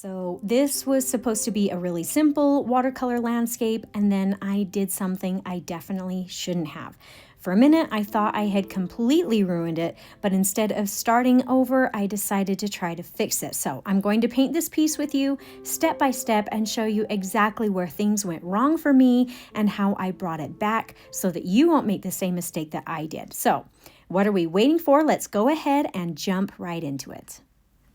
So this was supposed to be a really simple watercolor landscape, and then I did something I definitely shouldn't have. For a minute, I thought I had completely ruined it, but instead of starting over, I decided to try to fix it. So I'm going to paint this piece with you step by step and show you exactly where things went wrong for me and how I brought it back so that you won't make the same mistake that I did. So what are we waiting for? Let's go ahead and jump right into it.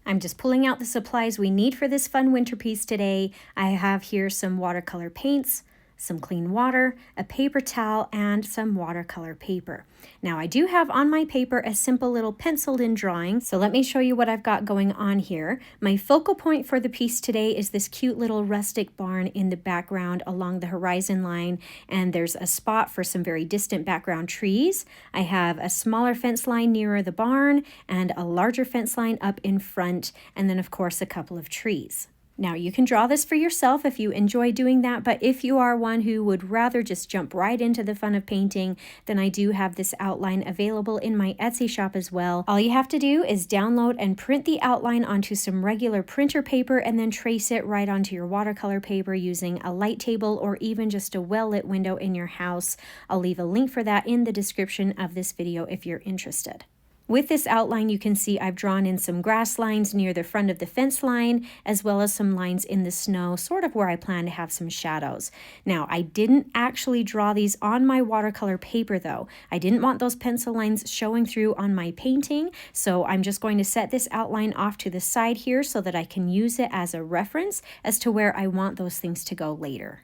I'm just pulling out the supplies we need for this fun winter piece today. I have here some watercolor paints, some clean water, a paper towel, and some watercolor paper. Now I do have on my paper a simple little penciled in drawing, so let me show you what I've got going on here. My focal point for the piece today is this cute little rustic barn in the background along the horizon line, and there's a spot for some very distant background trees. I have a smaller fence line nearer the barn and a larger fence line up in front, and then of course a couple of trees. Now you can draw this for yourself if you enjoy doing that, but if you are one who would rather just jump right into the fun of painting, then I do have this outline available in my Etsy shop as well. All you have to do is download and print the outline onto some regular printer paper and then trace it right onto your watercolor paper using a light table or even just a well-lit window in your house. I'll leave a link for that in the description of this video if you're interested. With this outline, you can see I've drawn in some grass lines near the front of the fence line, as well as some lines in the snow, sort of where I plan to have some shadows. Now, I didn't actually draw these on my watercolor paper though. I didn't want those pencil lines showing through on my painting, so I'm just going to set this outline off to the side here so that I can use it as a reference as to where I want those things to go later.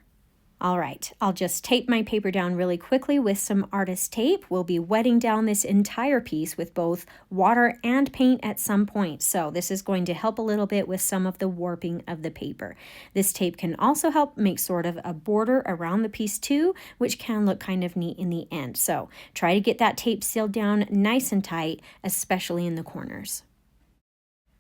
All right, I'll just tape my paper down really quickly with some artist tape. We'll be wetting down this entire piece with both water and paint at some point, so this is going to help a little bit with some of the warping of the paper. This tape can also help make sort of a border around the piece too, which can look kind of neat in the end. So try to get that tape sealed down nice and tight, especially in the corners.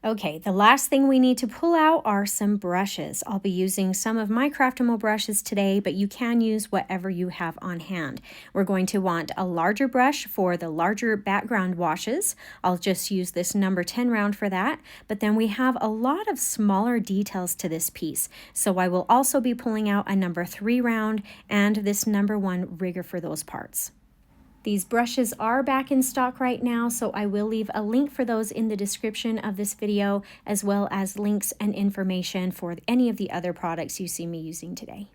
Okay, the last thing we need to pull out are some brushes. I'll be using some of my Craftamo brushes today, but you can use whatever you have on hand. We're going to want a larger brush for the larger background washes. I'll just use this number 10 round for that, but then we have a lot of smaller details to this piece. So I will also be pulling out a number 3 round and this number 1 rigger for those parts. These brushes are back in stock right now, so I will leave a link for those in the description of this video, as well as links and information for any of the other products you see me using today.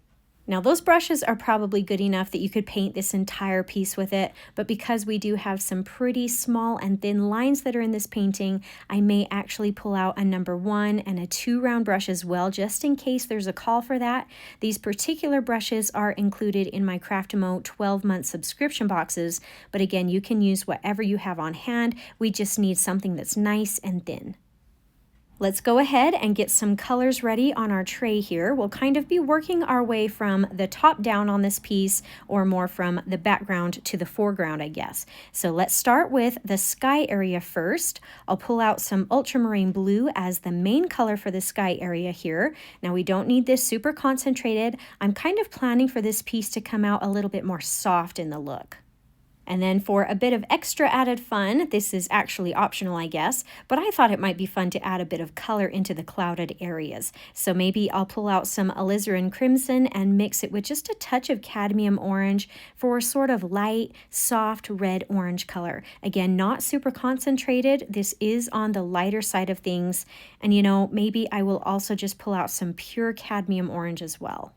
Now those brushes are probably good enough that you could paint this entire piece with it, but because we do have some pretty small and thin lines that are in this painting, I may actually pull out a number 1 and a 2 round brush as well, just in case there's a call for that. These particular brushes are included in my Craftamo 12-month subscription boxes, but again, you can use whatever you have on hand. We just need something that's nice and thin. Let's go ahead and get some colors ready on our tray here. We'll kind of be working our way from the top down on this piece, or more from the background to the foreground, I guess. So let's start with the sky area first. I'll pull out some ultramarine blue as the main color for the sky area here. Now we don't need this super concentrated. I'm kind of planning for this piece to come out a little bit more soft in the look. And then for a bit of extra added fun, this is actually optional, I guess, but I thought it might be fun to add a bit of color into the clouded areas. So maybe I'll pull out some alizarin crimson and mix it with just a touch of cadmium orange for a sort of light, soft red-orange color. Again, not super concentrated. This is on the lighter side of things. And you know, maybe I will also just pull out some pure cadmium orange as well.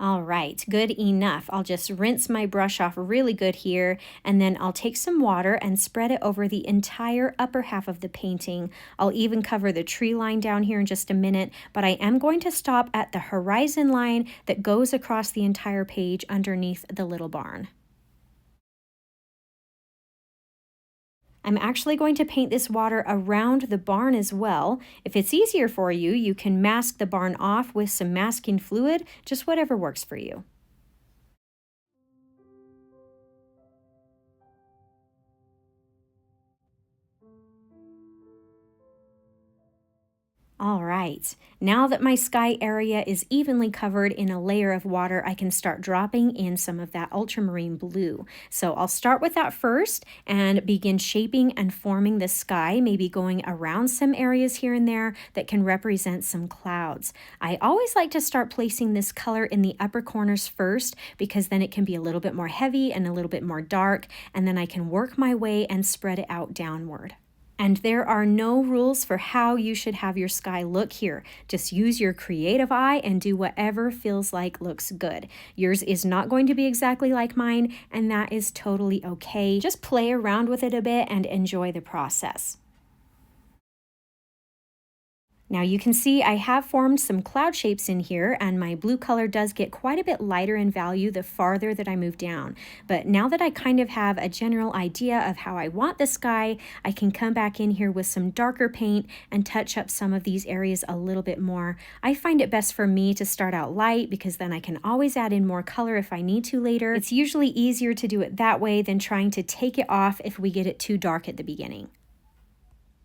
All right, good enough. I'll just rinse my brush off really good here, and then I'll take some water and spread it over the entire upper half of the painting. I'll even cover the tree line down here in just a minute, but I am going to stop at the horizon line that goes across the entire page underneath the little barn. I'm actually going to paint this water around the barn as well. If it's easier for you, you can mask the barn off with some masking fluid, just whatever works for you. All right, now that my sky area is evenly covered in a layer of water, I can start dropping in some of that ultramarine blue. So I'll start with that first and begin shaping and forming the sky, maybe going around some areas here and there that can represent some clouds. I always like to start placing this color in the upper corners first because then it can be a little bit more heavy and a little bit more dark, and then I can work my way and spread it out downward. And there are no rules for how you should have your sky look here. Just use your creative eye and do whatever feels like looks good. Yours is not going to be exactly like mine, and that is totally okay. Just play around with it a bit and enjoy the process. Now you can see I have formed some cloud shapes in here, and my blue color does get quite a bit lighter in value the farther that I move down. But now that I kind of have a general idea of how I want the sky, I can come back in here with some darker paint and touch up some of these areas a little bit more. I find it best for me to start out light because then I can always add in more color if I need to later. It's usually easier to do it that way than trying to take it off if we get it too dark at the beginning.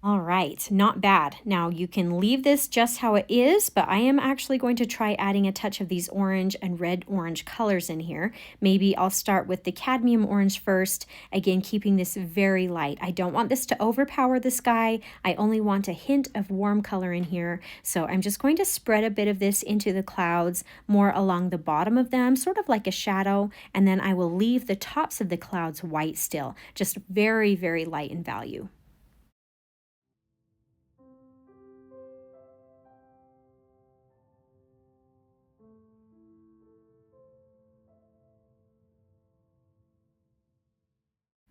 All right, not bad. Now you can leave this just how it is, but I am actually going to try adding a touch of these orange and red-orange colors in here. Maybe I'll start with the cadmium orange first, again keeping this very light. I don't want this to overpower the sky. I only want a hint of warm color in here. So I'm just going to spread a bit of this into the clouds, more along the bottom of them, sort of like a shadow, and then I will leave the tops of the clouds white still, just very, very light in value.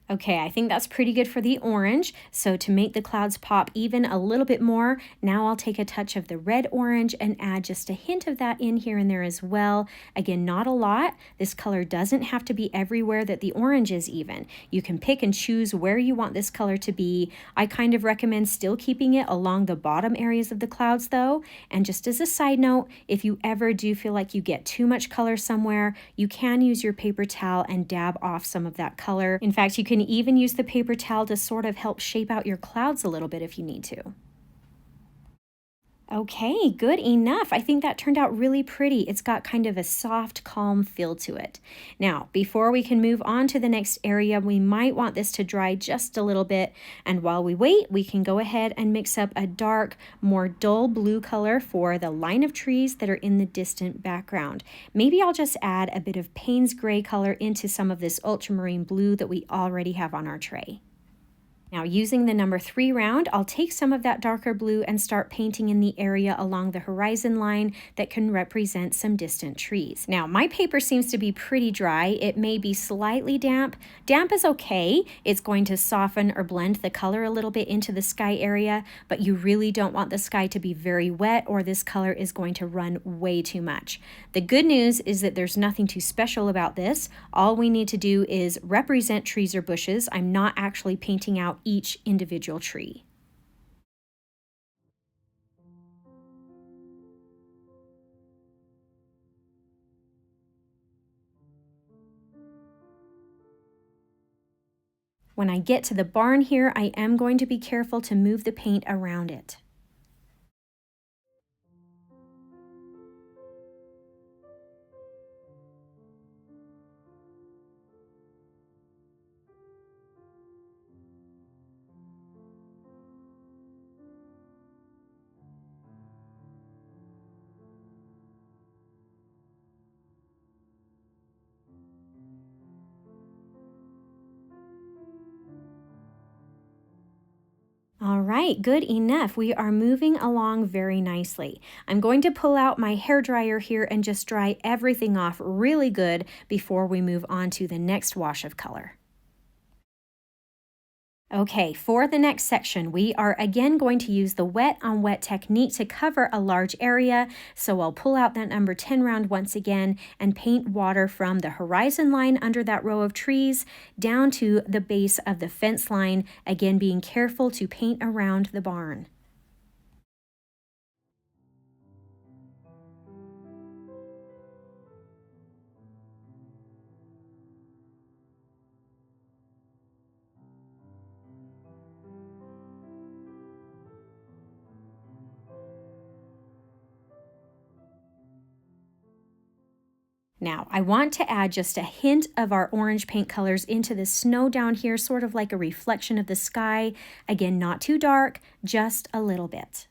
Okay, I think that's pretty good for the orange. So to make the clouds pop even a little bit more, now I'll take a touch of the red orange and add just a hint of that in here and there as well. Again, not a lot. This color doesn't have to be everywhere that the orange is even. You can pick and choose where you want this color to be. I kind of recommend still keeping it along the bottom areas of the clouds though. And just as a side note, if you ever do feel like you get too much color somewhere, you can use your paper towel and dab off some of that color. In fact, you can even use the paper towel to sort of help shape out your clouds a little bit if you need to. Okay, good enough. I think that turned out really pretty. It's got kind of a soft, calm feel to it. Now, before we can move on to the next area, we might want this to dry just a little bit. And while we wait, we can go ahead and mix up a dark, more dull blue color for the line of trees that are in the distant background. Maybe I'll just add a bit of Payne's gray color into some of this ultramarine blue that we already have on our tray. Now using the number 3 round, I'll take some of that darker blue and start painting in the area along the horizon line that can represent some distant trees. Now my paper seems to be pretty dry. It may be slightly damp. Damp is okay. It's going to soften or blend the color a little bit into the sky area, but you really don't want the sky to be very wet or this color is going to run way too much. The good news is that there's nothing too special about this. All we need to do is represent trees or bushes. I'm not actually painting out each individual tree. When I get to the barn here, I am going to be careful to move the paint around it. All right, good enough. We are moving along very nicely. I'm going to pull out my hair dryer here and just dry everything off really good before we move on to the next wash of color. Okay, for the next section, we are again going to use the wet on wet technique to cover a large area. So I'll pull out that number 10 round once again and paint water from the horizon line under that row of trees down to the base of the fence line, again being careful to paint around the barn. Now, I want to add just a hint of our orange paint colors into the snow down here, sort of like a reflection of the sky. Again, not too dark, just a little bit.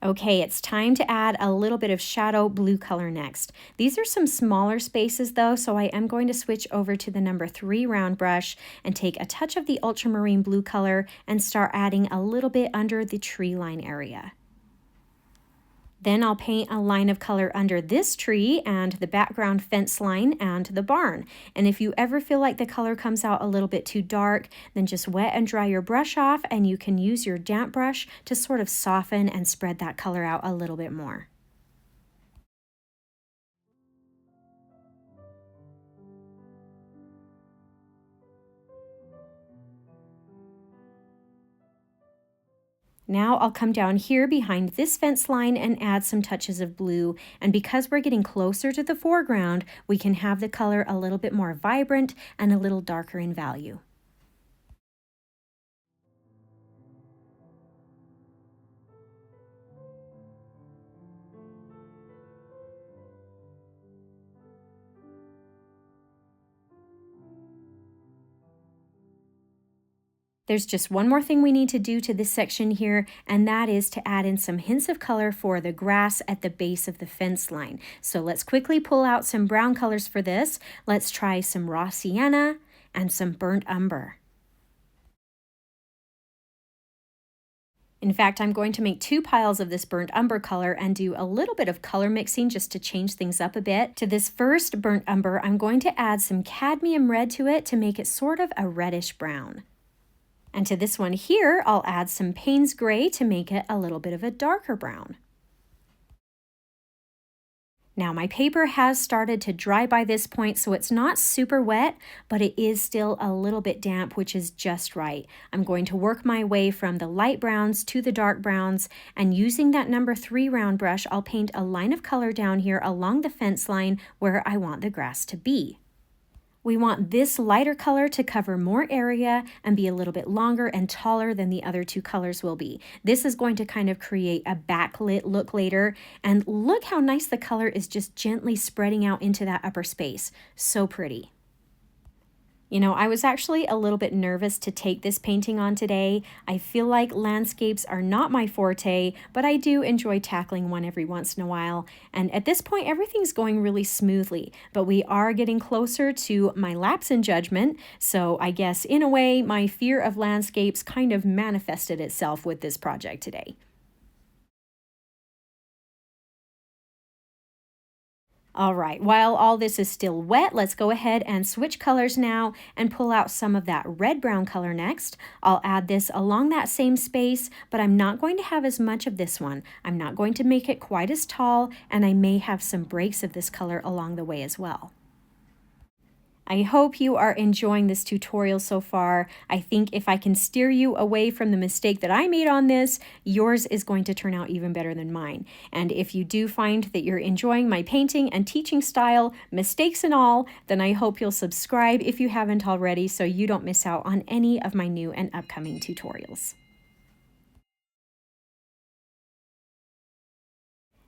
Okay, it's time to add a little bit of shadow blue color next. These are some smaller spaces though, so I am going to switch over to the number 3 round brush and take a touch of the ultramarine blue color and start adding a little bit under the tree line area. Then I'll paint a line of color under this tree and the background fence line and the barn. And if you ever feel like the color comes out a little bit too dark, then just wet and dry your brush off, and you can use your damp brush to sort of soften and spread that color out a little bit more. Now I'll come down here behind this fence line and add some touches of blue. And because we're getting closer to the foreground, we can have the color a little bit more vibrant and a little darker in value. There's just one more thing we need to do to this section here, and that is to add in some hints of color for the grass at the base of the fence line. So let's quickly pull out some brown colors for this. Let's try some raw sienna and some burnt umber. In fact, I'm going to make 2 piles of this burnt umber color and do a little bit of color mixing just to change things up a bit. To this first burnt umber, I'm going to add some cadmium red to it to make it sort of a reddish brown. And to this one here, I'll add some Payne's Gray to make it a little bit of a darker brown. Now my paper has started to dry by this point, so it's not super wet, but it is still a little bit damp, which is just right. I'm going to work my way from the light browns to the dark browns, and using that number 3 round brush, I'll paint a line of color down here along the fence line where I want the grass to be. We want this lighter color to cover more area and be a little bit longer and taller than the other 2 colors will be. This is going to kind of create a backlit look later, and look how nice the color is just gently spreading out into that upper space. So pretty. You know, I was actually a little bit nervous to take this painting on today. I feel like landscapes are not my forte, but I do enjoy tackling one every once in a while. And at this point, everything's going really smoothly, but we are getting closer to my lapse in judgment. So I guess in a way, my fear of landscapes kind of manifested itself with this project today. All right, while all this is still wet, let's go ahead and switch colors now and pull out some of that red-brown color next. I'll add this along that same space, but I'm not going to have as much of this one. I'm not going to make it quite as tall, and I may have some breaks of this color along the way as well. I hope you are enjoying this tutorial so far. I think if I can steer you away from the mistake that I made on this, yours is going to turn out even better than mine. And if you do find that you're enjoying my painting and teaching style, mistakes and all, then I hope you'll subscribe if you haven't already so you don't miss out on any of my new and upcoming tutorials.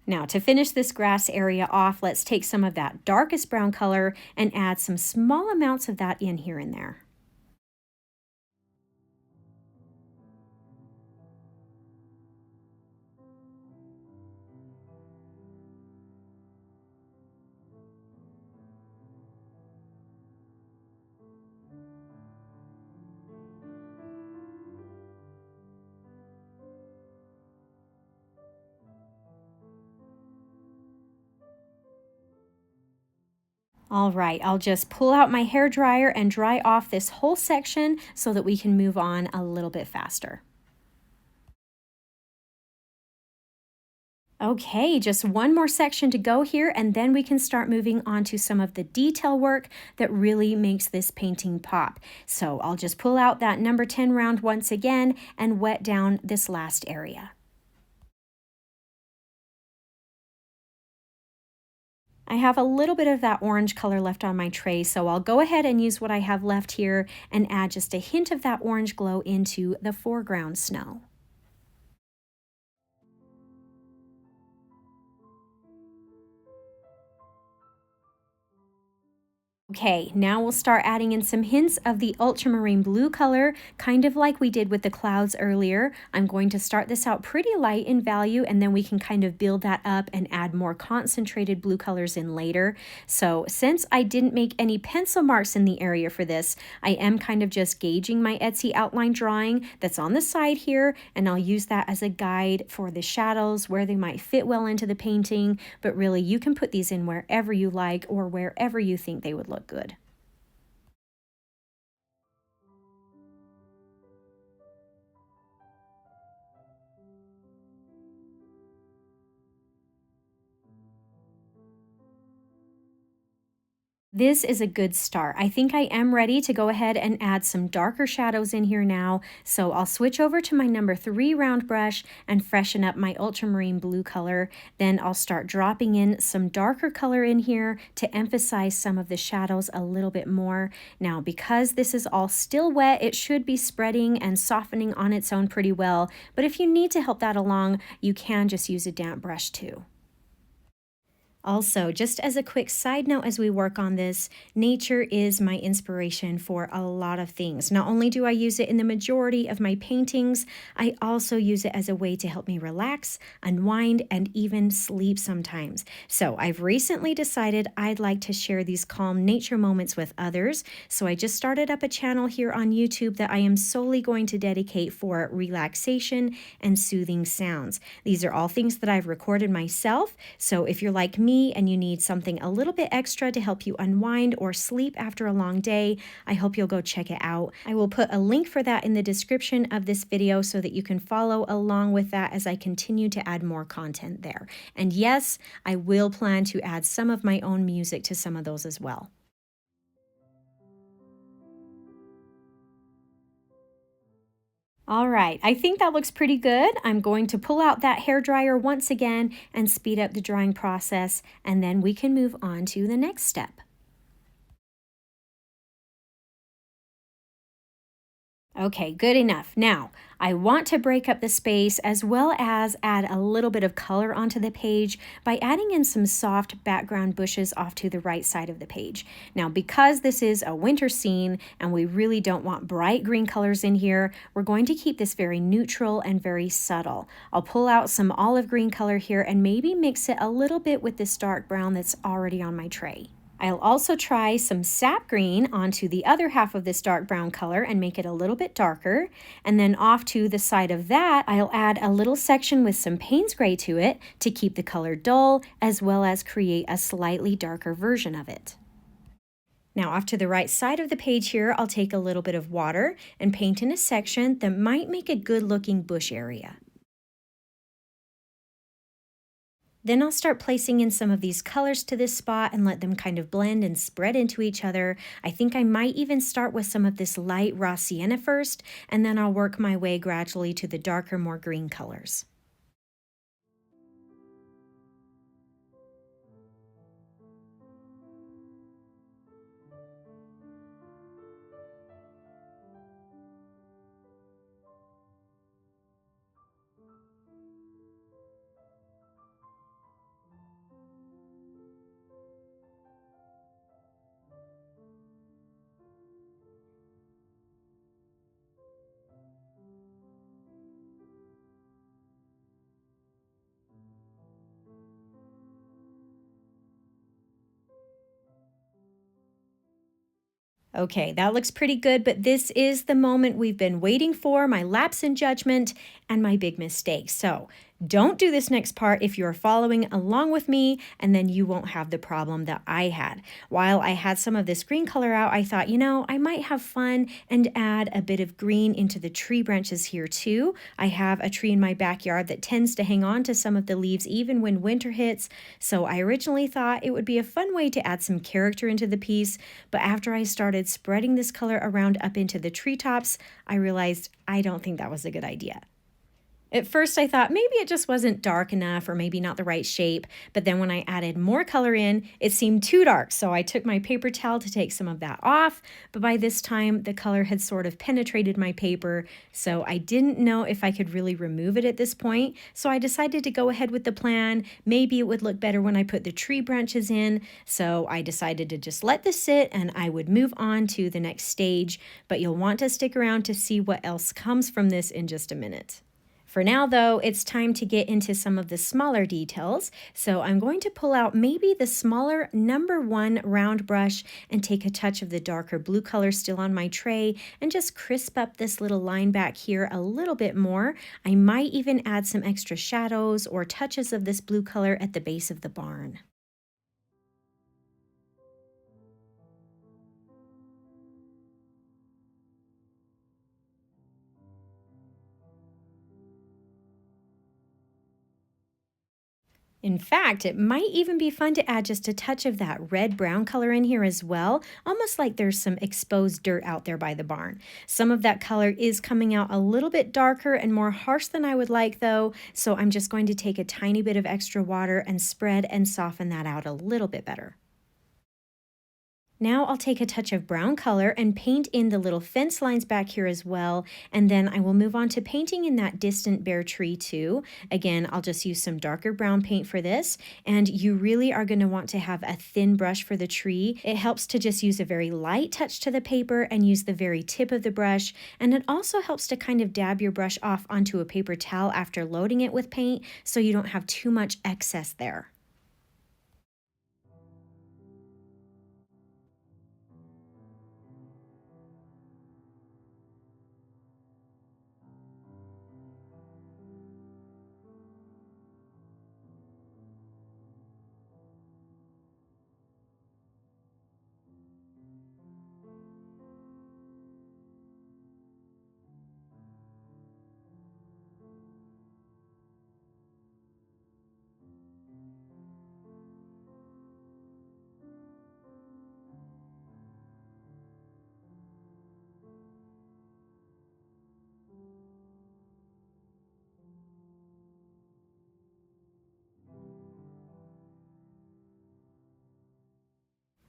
Now to finish this grass area off, let's take some of that darkest brown color and add some small amounts of that in here and there. All right, I'll just pull out my hair dryer and dry off this whole section so that we can move on a little bit faster. Okay, just one more section to go here, and then we can start moving on to some of the detail work that really makes this painting pop. So I'll just pull out that number 10 round once again and wet down this last area. I have a little bit of that orange color left on my tray, so I'll go ahead and use what I have left here and add just a hint of that orange glow into the foreground snow. Okay, now we'll start adding in some hints of the ultramarine blue color, kind of like we did with the clouds earlier. I'm going to start this out pretty light in value, and then we can kind of build that up and add more concentrated blue colors in later. So since I didn't make any pencil marks in the area for this, I am kind of just gauging my Etsy outline drawing that's on the side here, and I'll use that as a guide for the shadows, where they might fit well into the painting. But really, you can put these in wherever you like or wherever you think they would look good. This is a good start. I think I am ready to go ahead and add some darker shadows in here now. So I'll switch over to my number 3 round brush and freshen up my ultramarine blue color. Then I'll start dropping in some darker color in here to emphasize some of the shadows a little bit more. Now, because this is all still wet, it should be spreading and softening on its own pretty well. But if you need to help that along, you can just use a damp brush too. Also, just as a quick side note as we work on this, nature is my inspiration for a lot of things. Not only do I use it in the majority of my paintings, I also use it as a way to help me relax, unwind, and even sleep sometimes. So I've recently decided I'd like to share these calm nature moments with others. So I just started up a channel here on YouTube that I am solely going to dedicate for relaxation and soothing sounds. These are all things that I've recorded myself. So if you're like me, and you need something a little bit extra to help you unwind or sleep after a long day, I hope you'll go check it out. I will put a link for that in the description of this video so that you can follow along with that as I continue to add more content there. And yes, I will plan to add some of my own music to some of those as well. All right, I think that looks pretty good. I'm going to pull out that hair dryer once again and speed up the drying process, and then we can move on to the next step. Okay, good enough. Now, I want to break up the space as well as add a little bit of color onto the page by adding in some soft background bushes off to the right side of the page. Now, because this is a winter scene and we really don't want bright green colors in here, we're going to keep this very neutral and very subtle. I'll pull out some olive green color here and maybe mix it a little bit with this dark brown that's already on my tray. I'll also try some sap green onto the other half of this dark brown color and make it a little bit darker. And then off to the side of that, I'll add a little section with some Payne's gray to it to keep the color dull, as well as create a slightly darker version of it. Now off to the right side of the page here, I'll take a little bit of water and paint in a section that might make a good looking bush area. Then I'll start placing in some of these colors to this spot and let them kind of blend and spread into each other. I think I might even start with some of this light raw sienna first, and then I'll work my way gradually to the darker, more green colors. Okay, that looks pretty good, but this is the moment we've been waiting for, my lapse in judgment and my big mistake. So don't do this next part if you're following along with me, and then you won't have the problem that I had. While I had some of this green color out, I thought, I might have fun and add a bit of green into the tree branches here too. I have a tree in my backyard that tends to hang on to some of the leaves even when winter hits, so I originally thought it would be a fun way to add some character into the piece, but after I started spreading this color around up into the treetops, I realized I don't think that was a good idea. At first, I thought maybe it just wasn't dark enough or maybe not the right shape, but then when I added more color in, it seemed too dark. So I took my paper towel to take some of that off, but by this time, the color had sort of penetrated my paper, so I didn't know if I could really remove it at this point. So I decided to go ahead with the plan. Maybe it would look better when I put the tree branches in, so I decided to just let this sit and I would move on to the next stage, but you'll want to stick around to see what else comes from this in just a minute. For now, though, it's time to get into some of the smaller details. So I'm going to pull out maybe the smaller #1 round brush and take a touch of the darker blue color still on my tray and just crisp up this little line back here a little bit more. I might even add some extra shadows or touches of this blue color at the base of the barn. In fact, it might even be fun to add just a touch of that red-brown color in here as well, almost like there's some exposed dirt out there by the barn. Some of that color is coming out a little bit darker and more harsh than I would like though, so I'm just going to take a tiny bit of extra water and spread and soften that out a little bit better. Now I'll take a touch of brown color and paint in the little fence lines back here as well, and then I will move on to painting in that distant bare tree too. Again, I'll just use some darker brown paint for this, and you really are going to want to have a thin brush for the tree. It helps to just use a very light touch to the paper and use the very tip of the brush, and it also helps to kind of dab your brush off onto a paper towel after loading it with paint so you don't have too much excess there.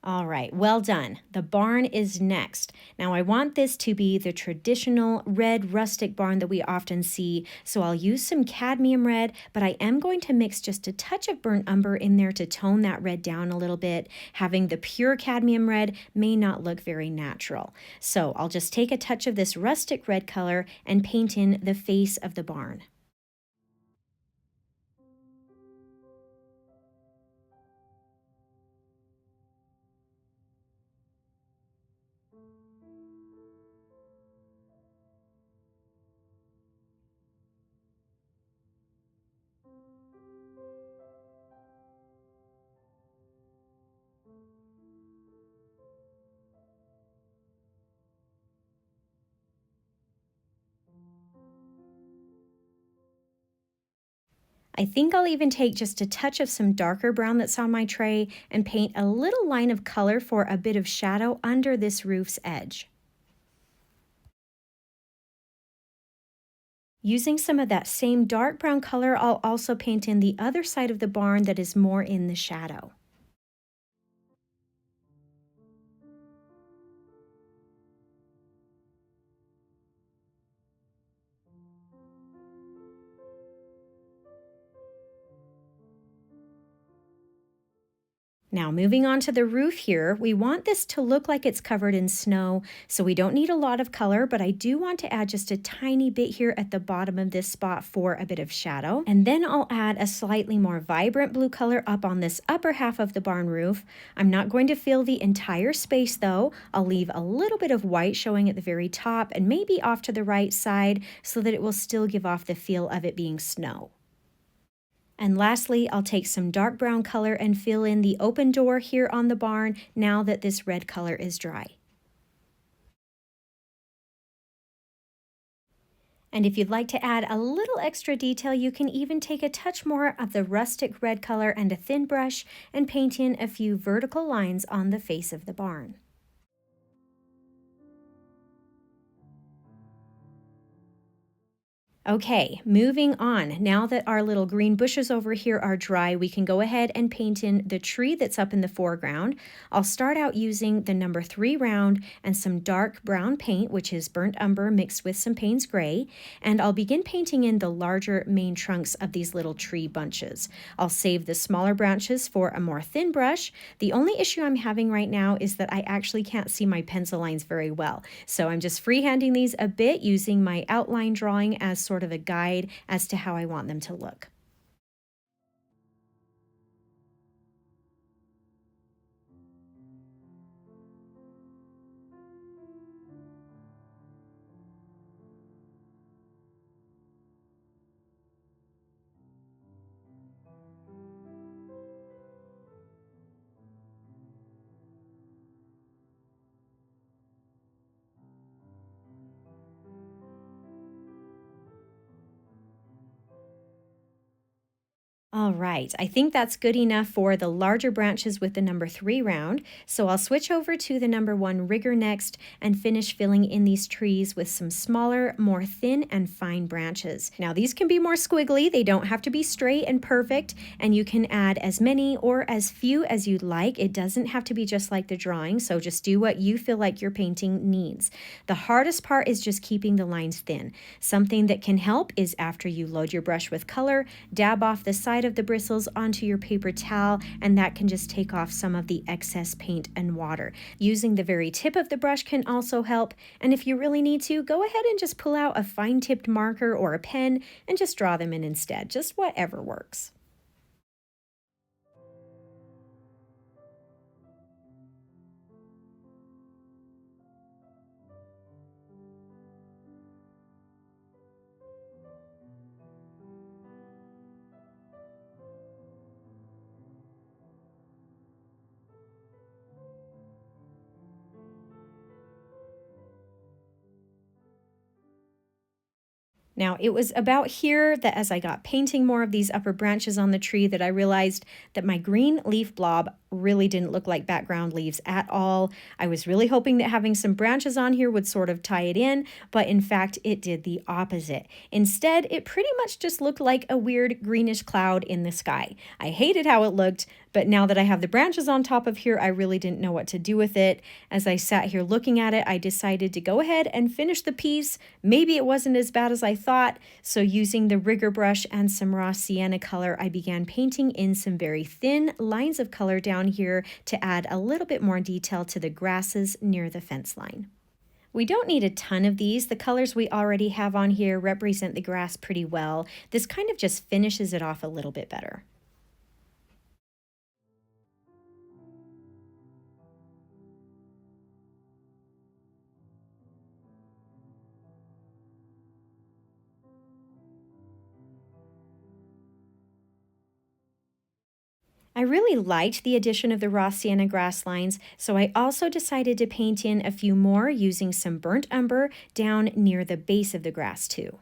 All right, well done. The barn is next. Now I want this to be the traditional red rustic barn that we often see, so I'll use some cadmium red, but I am going to mix just a touch of burnt umber in there to tone that red down a little bit. Having the pure cadmium red may not look very natural. So I'll just take a touch of this rustic red color and paint in the face of the barn. I think I'll even take just a touch of some darker brown that's on my tray and paint a little line of color for a bit of shadow under this roof's edge. Using some of that same dark brown color, I'll also paint in the other side of the barn that is more in the shadow. Now moving on to the roof here, we want this to look like it's covered in snow, so we don't need a lot of color, but I do want to add just a tiny bit here at the bottom of this spot for a bit of shadow. And then I'll add a slightly more vibrant blue color up on this upper half of the barn roof. I'm not going to fill the entire space though. I'll leave a little bit of white showing at the very top and maybe off to the right side so that it will still give off the feel of it being snow. And lastly, I'll take some dark brown color and fill in the open door here on the barn now that this red color is dry. And if you'd like to add a little extra detail, you can even take a touch more of the rustic red color and a thin brush and paint in a few vertical lines on the face of the barn. Okay, moving on. Now that our little green bushes over here are dry, we can go ahead and paint in the tree that's up in the foreground. I'll start out using the number 3 round and some dark brown paint, which is burnt umber mixed with some Payne's gray, and I'll begin painting in the larger main trunks of these little tree bunches. I'll save the smaller branches for a more thin brush. The only issue I'm having right now is that I actually can't see my pencil lines very well, so I'm just freehanding these a bit using my outline drawing as sort of a guide as to how I want them to look. All right, I think that's good enough for the larger branches with the number 3 round. So I'll switch over to the number 1 rigger next and finish filling in these trees with some smaller, more thin and fine branches. Now these can be more squiggly, they don't have to be straight and perfect, and you can add as many or as few as you'd like. It doesn't have to be just like the drawing, so just do what you feel like your painting needs. The hardest part is just keeping the lines thin. Something that can help is after you load your brush with color, dab off the side of the bristles onto your paper towel, and that can just take off some of the excess paint and water. Using the very tip of the brush can also help, and if you really need to, go ahead and just pull out a fine-tipped marker or a pen and just draw them in instead, just whatever works. Now, it was about here that as I got painting more of these upper branches on the tree that I realized that my green leaf blob really didn't look like background leaves at all. I was really hoping that having some branches on here would sort of tie it in, but in fact, it did the opposite. Instead, it pretty much just looked like a weird greenish cloud in the sky. I hated how it looked, but now that I have the branches on top of here, I really didn't know what to do with it. As I sat here looking at it, I decided to go ahead and finish the piece. Maybe it wasn't as bad as I thought, so using the rigger brush and some raw sienna color, I began painting in some very thin lines of color down here to add a little bit more detail to the grasses near the fence line. We don't need a ton of these. The colors we already have on here represent the grass pretty well. This kind of just finishes it off a little bit better. I really liked the addition of the raw sienna grass lines, so I also decided to paint in a few more using some burnt umber down near the base of the grass too.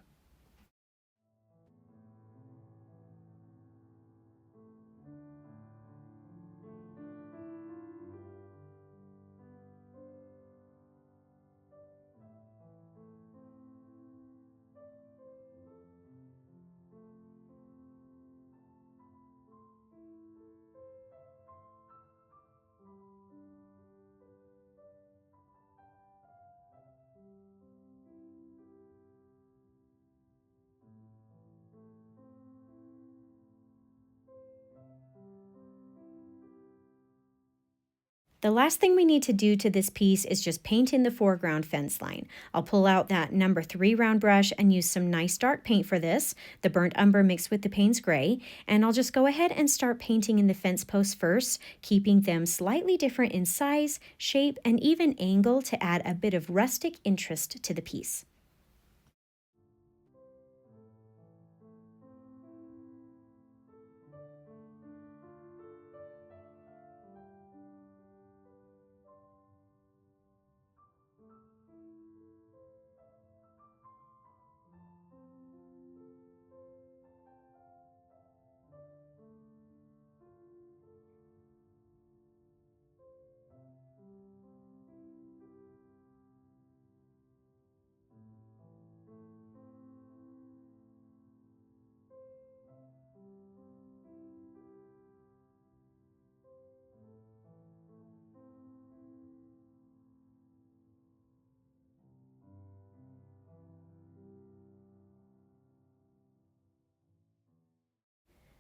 The last thing we need to do to this piece is just paint in the foreground fence line. I'll pull out that number 3 round brush and use some nice dark paint for this, the burnt umber mixed with the Payne's gray, and I'll just go ahead and start painting in the fence posts first, keeping them slightly different in size, shape, and even angle to add a bit of rustic interest to the piece.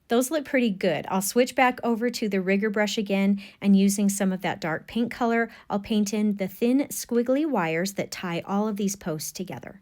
Those look pretty good. I'll switch back over to the rigger brush again, and using some of that dark pink color, I'll paint in the thin squiggly wires that tie all of these posts together.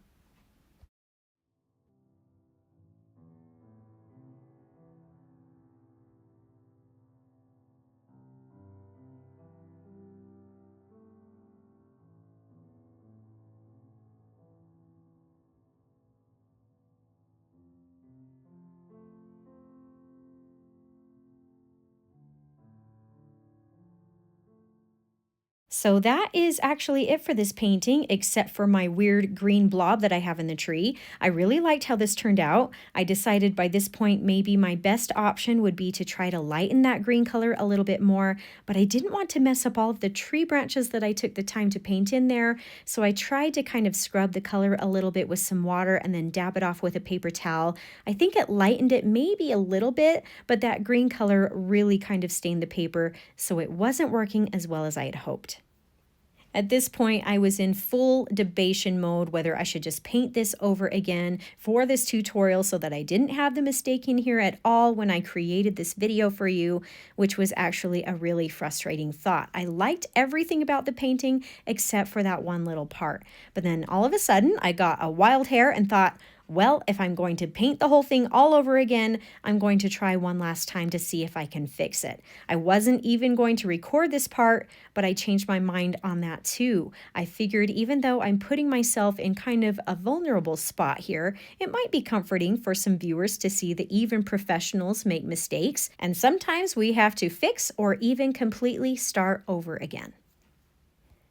So that is actually it for this painting, except for my weird green blob that I have in the tree. I really liked how this turned out. I decided by this point maybe my best option would be to try to lighten that green color a little bit more, but I didn't want to mess up all of the tree branches that I took the time to paint in there, so I tried to kind of scrub the color a little bit with some water and then dab it off with a paper towel. I think it lightened it maybe a little bit, but that green color really kind of stained the paper, so it wasn't working as well as I had hoped. At this point, I was in full debation mode whether I should just paint this over again for this tutorial so that I didn't have the mistake in here at all when I created this video for you, which was actually a really frustrating thought. I liked everything about the painting except for that one little part. But then all of a sudden, I got a wild hair and thought, well, if I'm going to paint the whole thing all over again, I'm going to try one last time to see if I can fix it. I wasn't even going to record this part, but I changed my mind on that too. I figured even though I'm putting myself in kind of a vulnerable spot here, it might be comforting for some viewers to see that even professionals make mistakes, and sometimes we have to fix or even completely start over again.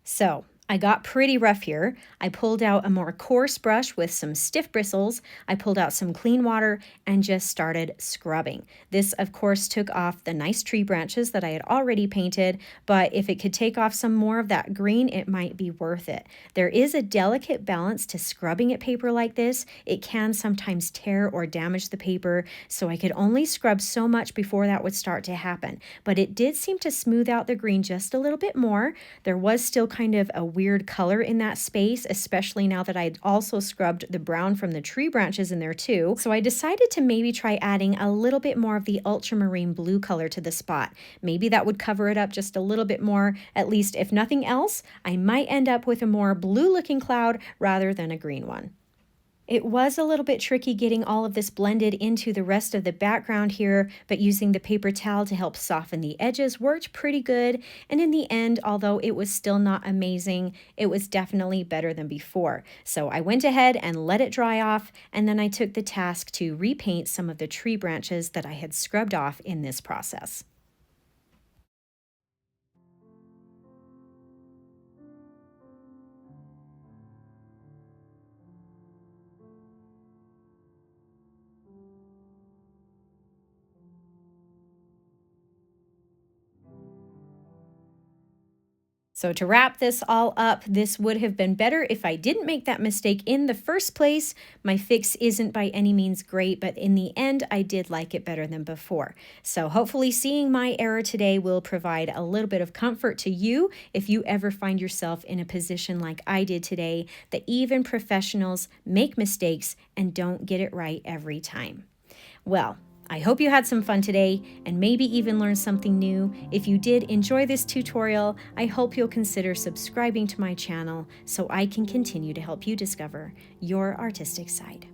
So, I got pretty rough here. I pulled out a more coarse brush with some stiff bristles. I pulled out some clean water and just started scrubbing. This, of course, took off the nice tree branches that I had already painted, but if it could take off some more of that green, it might be worth it. There is a delicate balance to scrubbing at paper like this. It can sometimes tear or damage the paper, so I could only scrub so much before that would start to happen. But it did seem to smooth out the green just a little bit more. There was still kind of a weird color in that space, especially now that I'd also scrubbed the brown from the tree branches in there too. So I decided to maybe try adding a little bit more of the ultramarine blue color to the spot. Maybe that would cover it up just a little bit more. At least if nothing else, I might end up with a more blue looking cloud rather than a green one. It was a little bit tricky getting all of this blended into the rest of the background here, but using the paper towel to help soften the edges worked pretty good. And in the end, although it was still not amazing, it was definitely better than before. So I went ahead and let it dry off, and then I took the task to repaint some of the tree branches that I had scrubbed off in this process. So to wrap this all up, this would have been better if I didn't make that mistake in the first place. My fix isn't by any means great, but in the end, I did like it better than before. So hopefully seeing my error today will provide a little bit of comfort to you if you ever find yourself in a position like I did today, that even professionals make mistakes and don't get it right every time. Well, I hope you had some fun today and maybe even learned something new. If you did enjoy this tutorial, I hope you'll consider subscribing to my channel so I can continue to help you discover your artistic side.